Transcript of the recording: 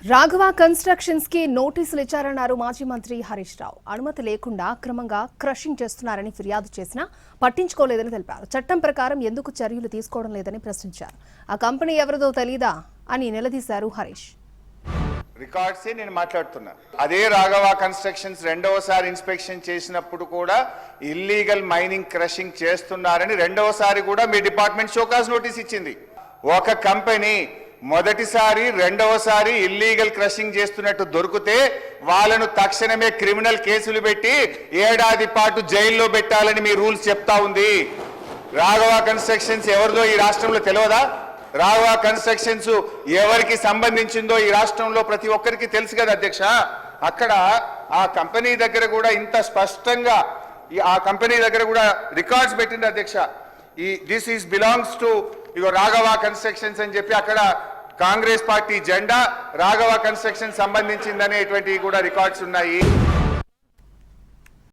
Raghava constructions కి నోటీసులు ఇచ్చారన్నారు మాజీ మంత్రి హరీష్ రావు. అనుమతి లేకుండా అక్రమంగా క్రషింగ్ చేస్తున్నారని ఫిర్యాదు చేసినా పట్టించుకోలేదని తెలిపారు. చట్టం ప్రకారం ఎందుకు చర్యలు తీసుకోవడం లేదని ప్రశ్నించారు. ఆ కంపెనీ ఎవరిదో తెలీదా అని నిలదీశారు హరీష్. రికార్డ్స్ నేను మాట్లాడుతున్నా. అదే రాఘవ కన్స్ట్రక్షన్స్ రెండవసారి ఇన్స్పెక్షన్ చేసినప్పుడు కూడా ఇల్లీగల్ మైనింగ్ క్రషింగ్ చేస్తున్నారని రెండవసారి కూడా మీ డిపార్ట్మెంట్ షోకాజ్ నోటీస్ ఇచ్చింది. ఒక కంపెనీ మొదటిసారి రెండవసారి ఇల్లీగల్ క్రషింగ్ చేస్తున్నట్టు దొరికితే వాళ్ళను తక్షణమే క్రిమినల్ కేసులు పెట్టి ఏడాది పాటు జైల్లో పెట్టాలని మీ రూల్స్ చెప్తా ఉంది. రాఘవ కన్స్ట్రక్షన్స్ ఎవరిదో ఈ రాష్ట్రంలో తెలియదా? రాఘవ కన్స్ట్రక్షన్స్ ఎవరికి సంబంధించిందో ఈ రాష్ట్రంలో ప్రతి ఒక్కరికి తెలుసు కదా అధ్యక్ష. అక్కడ ఆ కంపెనీ దగ్గర కూడా ఇంత స్పష్టంగా ఆ కంపెనీ దగ్గర కూడా రికార్డ్స్ పెట్టింది అధ్యక్ష. This is belongs to Raghava constructions అని చెప్పి అక్కడ కాంగ్రెస్ పార్టీ జెండా రాఘవ కన్స్ట్రక్షన్ సంబంధించిందనేటువంటి కూడా రికార్డ్స్ ఉన్నాయి.